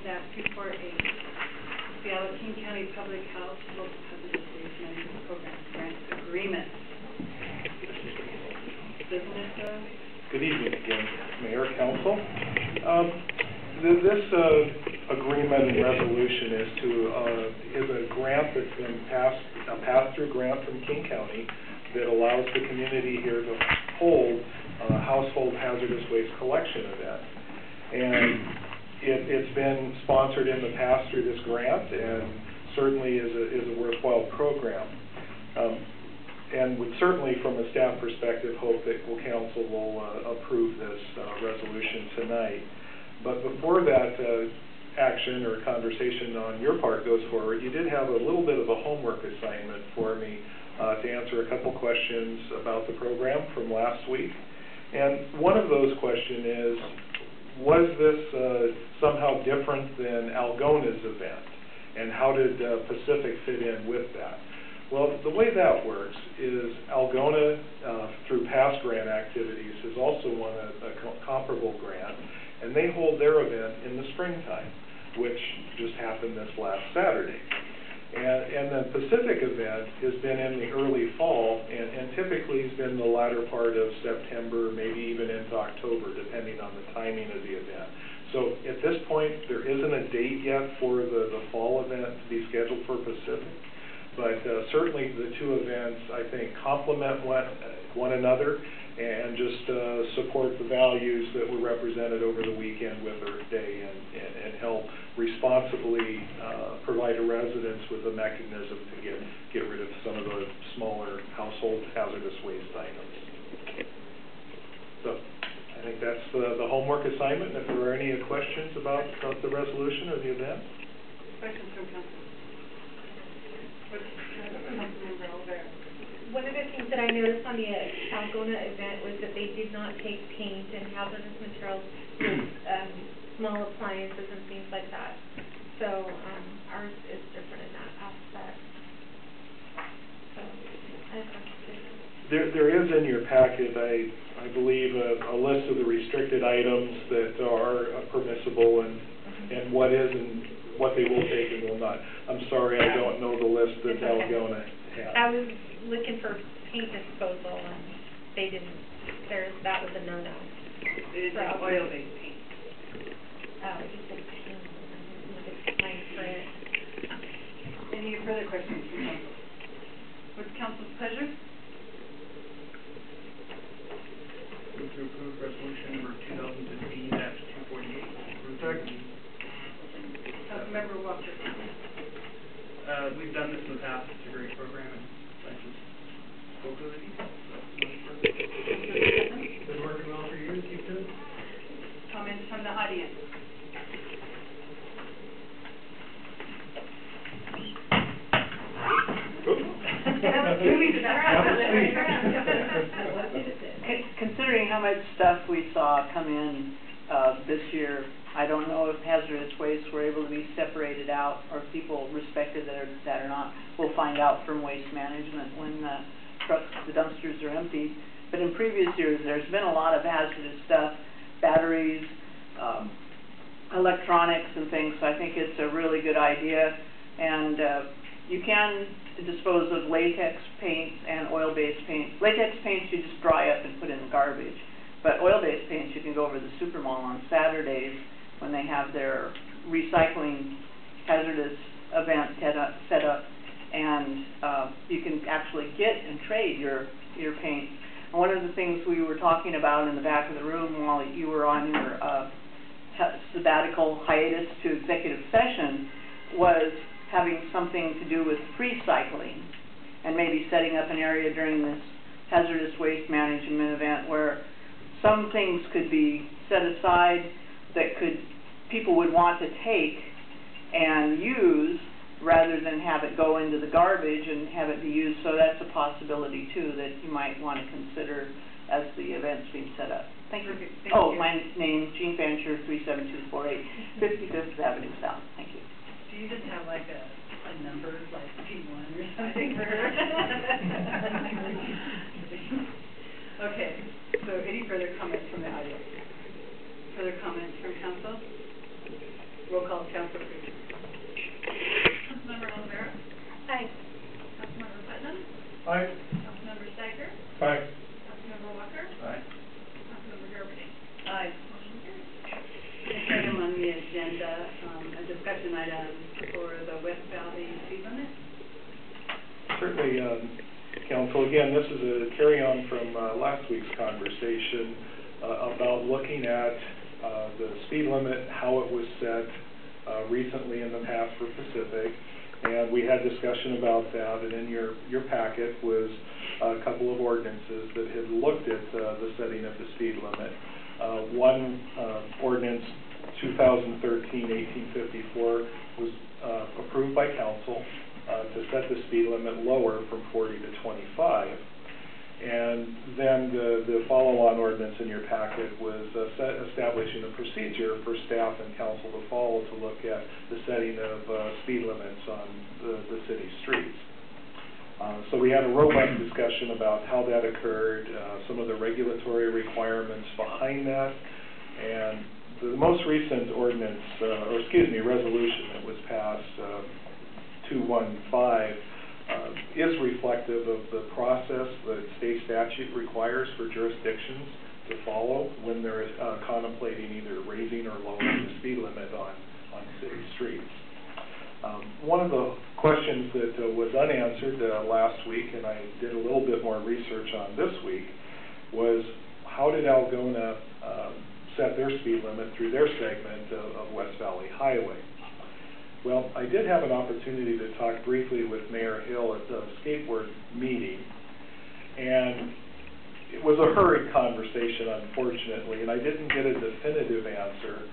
-248, Seattle King County Public Health Local Hazardous Waste Management Program Grant Agreement. Doesn't it, Good evening again, Mayor, Council. This agreement and resolution is a grant that's been passed, a pass-through grant from King County that allows the community here to hold a household hazardous waste collection event. And it's been sponsored in the past through this grant, and certainly is a worthwhile program. And would certainly, from a staff perspective, hope that Council will approve this resolution tonight. But before that action or conversation on your part goes forward, you did have a little bit of a homework assignment for me to answer a couple questions about the program from last week. And one of those questions is, was this somehow different than Algona's event? And how did Pacific fit in with that? Well, the way that works is Algona, through past grant activities, has also won a comparable grant, and they hold their event in the springtime, which just happened this last Saturday. And the Pacific event has been in the early fall, and typically has been the latter part of September, maybe even into October, depending on the timing of the event. So at this point, there isn't a date yet for the fall event to be scheduled for Pacific. But certainly the two events, I think, complement one another and just support the values that were represented over the weekend with Earth Day and help responsibly provide residents with a mechanism to get rid of some of the smaller household hazardous waste items. So I think that's the homework assignment. If there are any questions about the resolution or the event? questions from council? One of the things that I noticed on the Algona event was that they did not take paint and hazardous materials with small appliances and things like that. So ours is different in that aspect. So I have there is in your packet, I believe, a list of the restricted items that are permissible and what is and what they will take and will not. I'm sorry, I don't know the list that Algona has. I was looking for paint disposal, and they didn't. That was a no-no. It is oil-based paint. Just a paint. It's fine for it. Any further questions from council? What's council's pleasure? Move to approve resolution number 2015-248. Councilmember Walker. We've done this in the past. It's a great program, and I just spoke to the details. Been working well for years, keep doing it. Comments from the audience? Considering how much stuff we saw come in this year, I don't know if hazardous waste were able to be separated out or if people respected that or not. We'll find out from waste management when the dumpsters are emptied. But in previous years, there's been a lot of hazardous stuff, batteries, electronics and things, so I think it's a really good idea. And you can dispose of latex paints and oil-based paint. Latex paints you just dry up and put in the garbage. But oil-based paints you can go over to the super mall on Saturdays when they have their recycling hazardous event set up, and you can actually get and trade your paint. And one of the things we were talking about in the back of the room while you were on your sabbatical hiatus to executive session was having something to do with recycling and maybe setting up an area during this hazardous waste management event where some things could be set aside that people would want to take and use rather than have it go into the garbage and have it be used. So that's a possibility too that you might want to consider as the event's being set up. Thank you. Thank you. My name Jean Fancher, 37248, 55th Avenue South. Thank you. Do you just have like a number like P1 or something for her? Okay. So any further comments from the audience? Further comments from council? Roll Roll call, Councilor Cruz. Councilmember Olivera? Aye. Councilmember Putnam? Aye. Councilmember Steiger? Aye. Councilmember Walker? Aye. Councilmember Gerber? Aye. Motion carries. Next item on the agenda, a discussion item for the West Valley speed limit. Certainly, Council, again, this is a carry-on from last week's conversation about looking at the speed limit, how it was set recently in the past for Pacific, and we had discussion about that, and in your packet was a couple of ordinances that had looked at the setting of the speed limit. One ordinance, 2013-1854, was approved by council to set the speed limit lower from 40 to 25. And then the follow-on ordinance in your packet was establishing a procedure for staff and council to follow to look at the setting of speed limits on the city streets. So we had a robust discussion about how that occurred, some of the regulatory requirements behind that, and the most recent ordinance, resolution that was passed, 215, is reflective of the process that state statute requires for jurisdictions to follow when they're contemplating either raising or lowering the speed limit on city streets. One of the questions that was unanswered last week, and I did a little bit more research on this week, was how did Algona set their speed limit through their segment of West Valley Highway? Well, I did have an opportunity to talk briefly with Mayor Hill at the skateboard meeting, and it was a hurried conversation, unfortunately, and I didn't get a definitive answer,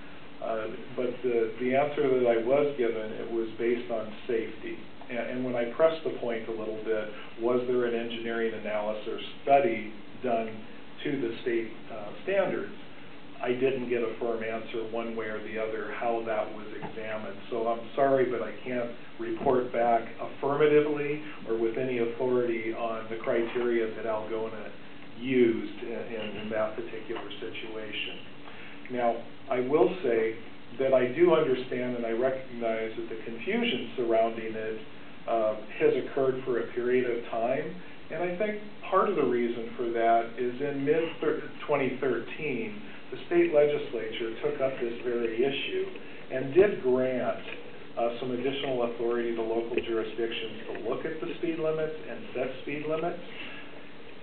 but the answer that I was given, it was based on safety. And when I pressed the point a little bit, was there an engineering analysis or study done to the state standards? I didn't get a firm answer one way or the other how that was examined. So I'm sorry, but I can't report back affirmatively or with any authority on the criteria that Algona used in that particular situation. Now, I will say that I do understand and I recognize that the confusion surrounding it has occurred for a period of time. And I think part of the reason for that is in mid-2013, the state legislature took up this very issue and did grant some additional authority to local jurisdictions to look at the speed limits and set speed limits.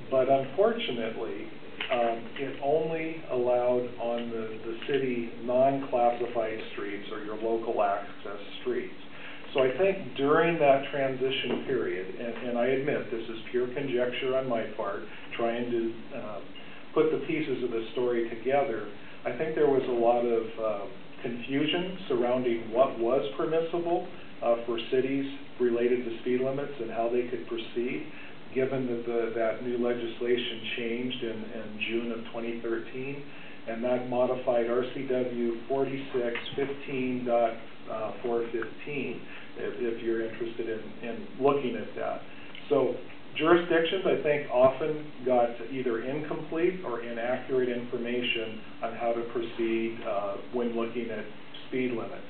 But unfortunately, it only allowed on the city non-classified streets or your local access streets. So I think during that transition period, and I admit this is pure conjecture on my part, trying to put the pieces of the story together, I think there was a lot of confusion surrounding what was permissible for cities related to speed limits and how they could proceed, given that that new legislation changed in June of 2013, and that modified RCW 4615.415, if you're interested in looking at that. So jurisdictions, I think, often got either incomplete or inaccurate information on how to proceed when looking at speed limits,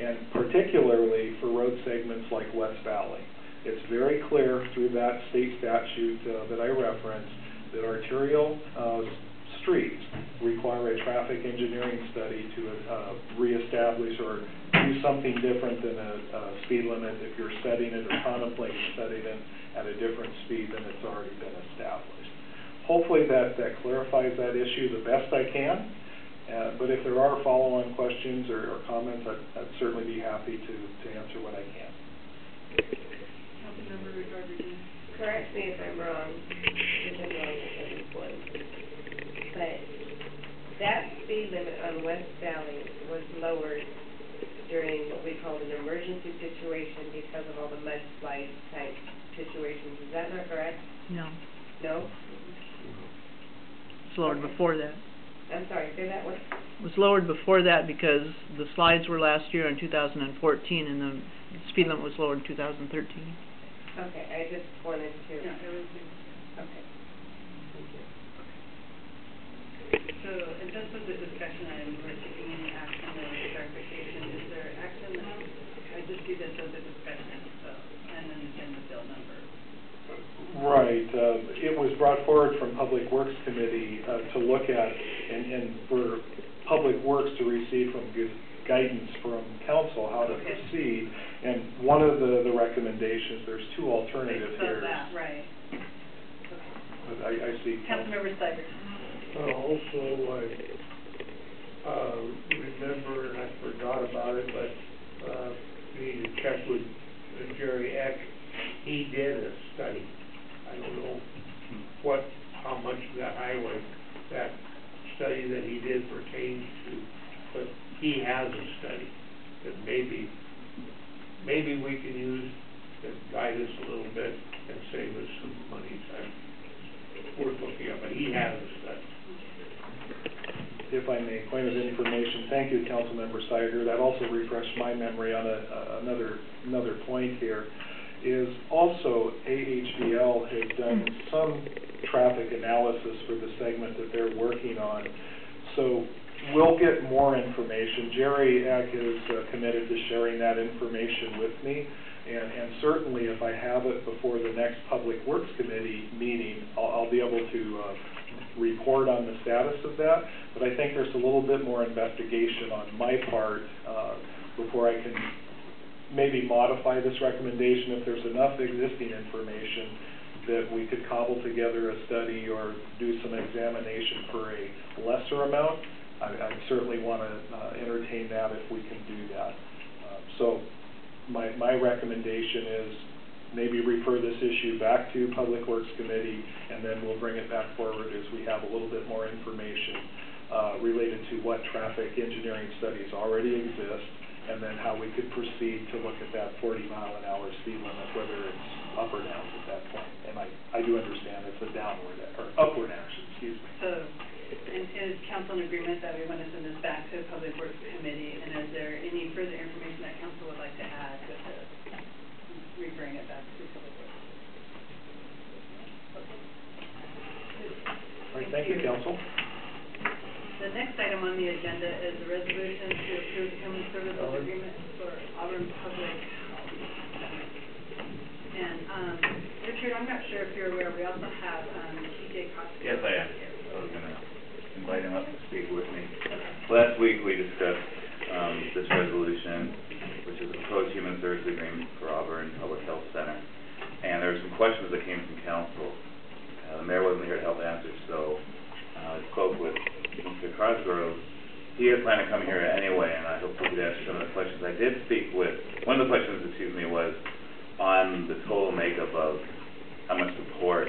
and particularly for road segments like West Valley. It's very clear through that state statute that I referenced that arterial streets require a traffic engineering study to reestablish or do something different than a speed limit if you're setting it or contemplating setting it at a different speed than it's already been established. Hopefully that clarifies that issue the best I can, but if there are follow-on questions or comments, I'd certainly be happy to answer what I can. Councilmember Rodriguez. Correct me if I'm wrong, because I was this one, but that speed limit on West Valley was lowered during what we call an emergency situation because of all the mudslide type situations. Is that not correct? No, No? it's lowered before that. I'm sorry, say that one? It was lowered before that because the slides were last year in 2014 and the speed limit was lowered in 2013. Okay, I just wanted to. Yeah, it was. Okay. Thank you. So, and this was a discussion item, we're taking any action or clarification. Is there brought forward from Public Works Committee to look at and for Public Works to receive from guidance from council how to proceed. And one of the recommendations, there's two alternatives here. Right. But I see. Councilmember Steiger. Also, I remember, and I forgot about it, but we need to check with Jerry Eck. He did a study. I don't know how much that highway, that study that he did pertains to, but he has a study that maybe we can use to guide us a little bit and save us some money. So worth looking at, but he has a study. If I may, point of information, thank you, Councilmember Steiger. That also refreshed my memory on another point here, is also AHDL has done some traffic analysis for the segment that they're working on. So we'll get more information. Jerry Eck is committed to sharing that information with me. And certainly if I have it before the next Public Works Committee meeting, I'll be able to report on the status of that. But I think there's a little bit more investigation on my part before I can maybe modify this recommendation. If there's enough existing information that we could cobble together a study or do some examination for a lesser amount, I certainly want to entertain that if we can do that. So my recommendation is maybe refer this issue back to Public Works Committee, and then we'll bring it back forward as we have a little bit more information related to what traffic engineering studies already exist, and then how we could proceed to look at that 40-mile-an-hour speed limit, whether it's up or down at that point. And I do understand it's a downward or upward action, excuse me. So, is council in agreement that we want to send this back to Public Works Committee? And is there any further information that council would like to add with this? We bring it back to Public Works. Okay. All right, thank you, council. The next item on the agenda is the resolution to approve the common services agreement for Auburn Public Health. And, Richard, I'm not sure if you're aware, we also have T.J. Costa. Yes, I am. I was going to invite him up to speak with me. Last week we discussed this resolution, which is a proposed human services agreement for Auburn Public Health Center. And there were some questions that came from council. The mayor wasn't here to help answer, so I spoke with Mr. Cosgrove. He had planned to come here anyway, and I hope he could answer some of the questions. I did speak with, one of the questions, was on the total makeup of how much support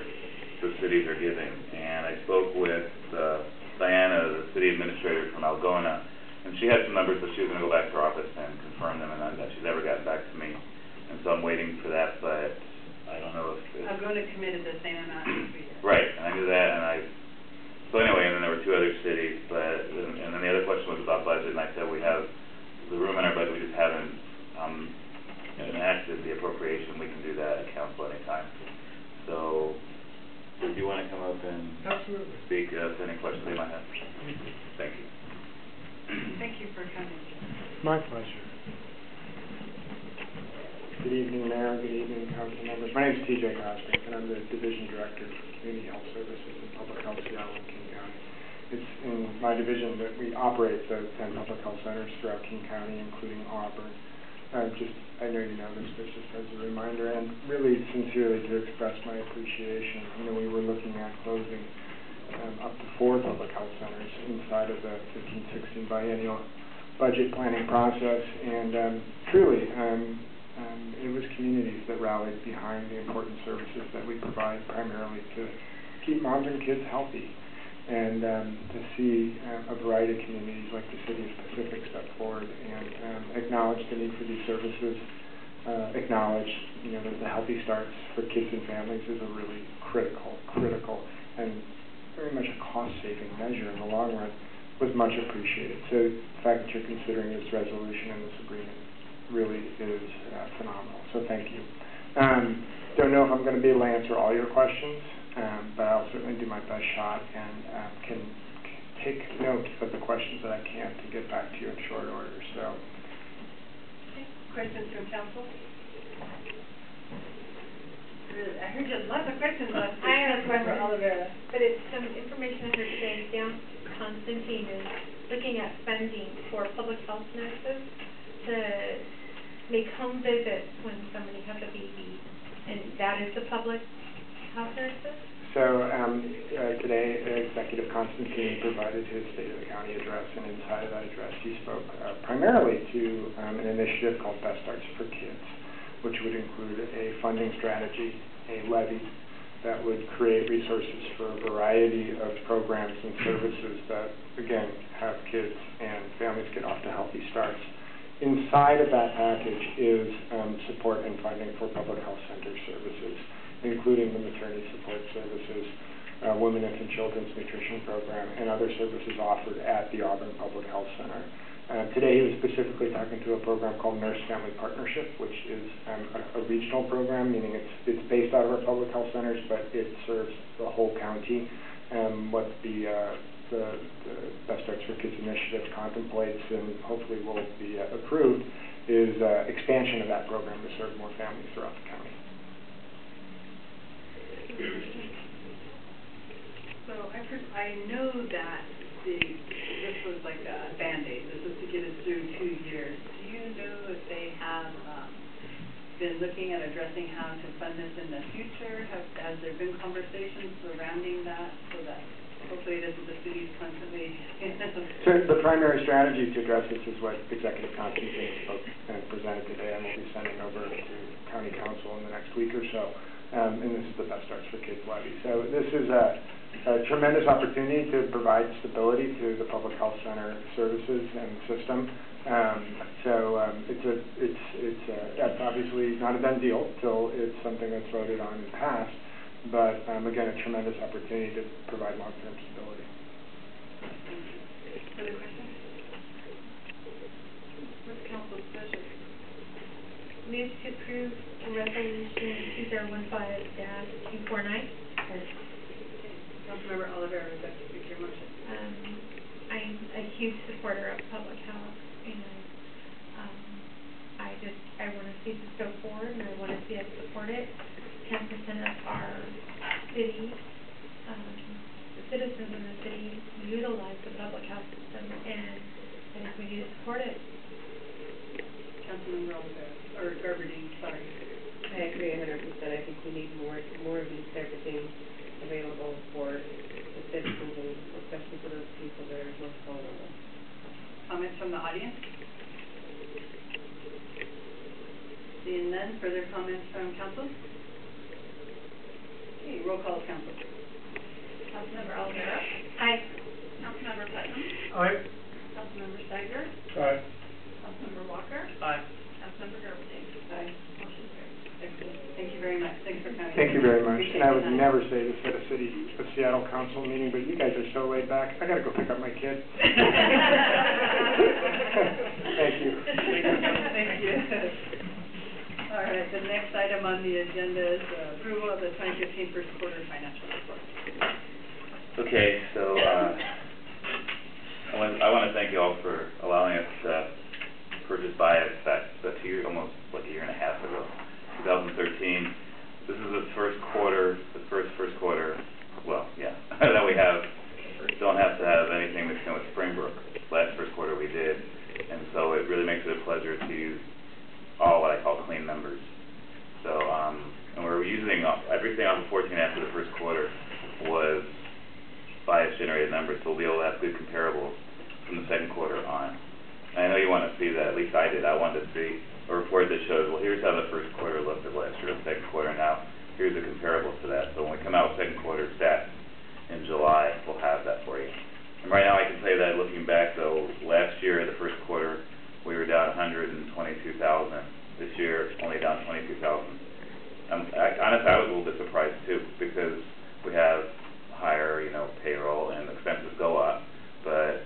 the cities are giving. And I spoke with Diana, the city administrator from Algona, and she had some numbers, but she was going to go back to her office and confirm them, and she's never gotten back to me. And so I'm waiting for that, but I don't know if Algona committed the same amount as we did. Right, and I knew that, and so anyway, and then there were two other cities, and then the other question was about budget, and I said we have the room in our budget, we just haven't enacted the appropriation. We can do that at council anytime. So, do you want to come up and speak to any questions they might have? Thank you. Thank you for coming. My pleasure. Good evening, Mayor. Good evening, council members. My name is T.J. Cosgrove, and I'm the Division Director for Community Health Services and Public Health Seattle and King County. It's in my division that we operate the 10 public health centers throughout King County, including Auburn. I know you know this, but just as a reminder, and really sincerely to express my appreciation. We were looking at closing up to 4 public health centers inside of the 15-16 biennial budget planning process, and truly, it was communities that rallied behind the important services that we provide primarily to keep moms and kids healthy. And to see a variety of communities like the City of Pacific step forward and acknowledge the need for these services, acknowledge that the Healthy Starts for kids and families is a really critical and very much a cost-saving measure in the long run was much appreciated. So the fact that you're considering this resolution and this agreement really is phenomenal. So thank you. Don't know if I'm going to be able to answer all your questions, but I'll certainly do my best shot and can take note of the questions that I can to get back to you in short order. So, Okay. Questions from council? I heard just lots of questions last week. I have Councilmember questions. Oliveira. But it's some information I heard today, down Constantine is looking at funding for public health nurses to make home visits when somebody has a baby, and that is the public health nurses? So, today, Executive Constantine provided his State of the County address, and inside of that address, he spoke primarily to an initiative called Best Starts for Kids, which would include a funding strategy, a levy that would create resources for a variety of programs and services that, again, have kids and families get off to healthy starts. Inside of that package is support and funding for public health center services, including the maternity support services, women, infant, children's nutrition program, and other services offered at the Auburn Public Health Center. Today he was specifically talking to a program called Nurse Family Partnership, which is a regional program, meaning it's based out of our public health centers, but it serves the whole county. What the Best Starts for Kids initiative contemplates and hopefully will be approved is expansion of that program to serve more families throughout the county. So I know that this was like a Band-Aid. This was to get us through 2 years. Do you know if they have been looking at addressing how to fund this in the future? Has there been conversations surrounding that so that hopefully this is the city's constantly? So the primary strategy to address this is what Executive Constantine spoke and presented today, and we'll be sending over to County Council in the next week or so. And this is the Best Starts for Kids levy. So this is a tremendous opportunity to provide stability to the public health center services and system. It's obviously not a done deal till it's something that's voted on and passed, but again, a tremendous opportunity to provide long-term stability. Other questions? What's council's pleasure? Move to approve resolution 2015-249. Councilmember Oliveira, would like to speak to your motion? I'm a huge supporter of public health, and I want to see this go forward, and I want to see us support it. 10% of our city, the citizens in the city utilize the public health system, and I think we need to support it. Councilmember Oliveira, or Garberdine, sorry. I agree 100%. I think we need more of these type of things available for the citizens, and especially for those people that are most vulnerable. Comments from the audience? Seeing none, further comments from council? Okay, roll call of council. Councilmember Oliveira. Aye. Councilmember Putnam. Aye. Councilmember Steiger. Aye. Councilmember Walker. Aye. Councilmember Garberding. Aye. Motion carries. Excellent. Thank you very much. Thanks for coming. Thank you very much. Appreciate And I your would time. never say this at a Seattle council meeting, but you guys are so laid back. I gotta go pick up my kid. Thank you. Thank you. All right, the next item on the agenda is approval of the 2015 first quarter financial report. Okay, so, I want to thank you all for allowing us to purchase BIAX back almost like a year and a half ago, 2013. This is the first quarter, well, yeah, that we don't have to have anything that's with Springbrook. Last first quarter we did, and so it really makes it a pleasure to use all what I call clean numbers. So, and we're using everything on the 14 after the first quarter was bias generated numbers, so we'll be able to have good comparables from the second quarter on. And I know you want to see that, at least I did. I wanted to see a report that shows, well, here's how the first quarter looked at last year, the second quarter now, here's a comparable to that. So when we come out with second quarter stats in July, we'll have that for you. And right now I can tell you that looking back though, last year, the first quarter, we were down 122,000. This year, only down 22,000. Honestly, I was a little bit surprised too, because we have higher, payroll and expenses go up, but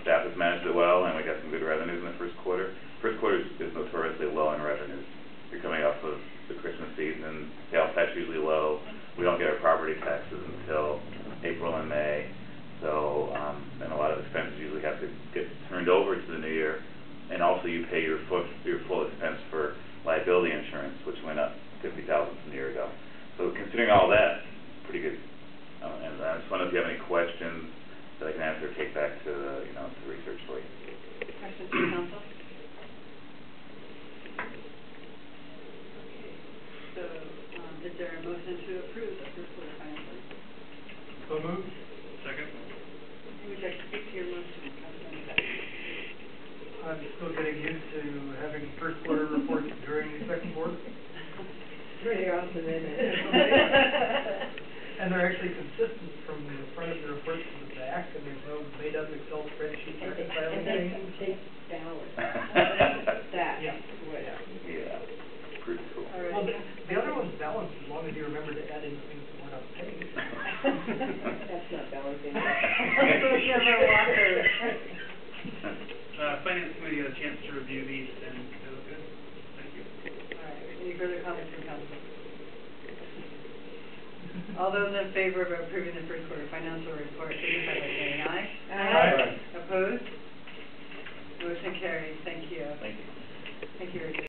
staff has managed it well, and we got some good revenues in the first quarter. First quarter is notoriously low in revenues. You're coming off of the Christmas season, sales tax usually low. We don't get our property taxes until April and May, so and a lot of expenses usually have to get turned over to the new year. And also you pay your full moved. Second. Would you like to speak to your motion, Councilmember Beck? I'm still getting used to having first quarter reports during the second quarter. Pretty awesome, isn't it? And they're actually consistent from the front of the report to the back, and there's no made-up Excel spreadsheet reconciling things. Take balance. That. Yeah. Yeah, pretty cool. All right. Well, the other one's balanced as long as you remember to add in things that we're not paying. That's not balancing. Councilmember Walker. Finance committee had a chance to review these, and they look good. Thank you. All right, any further comments from council? All those in favor of approving the first quarter financial report, signify by saying aye. Aye. Opposed? Motion carries, thank you. Thank you. Thank you, Richard.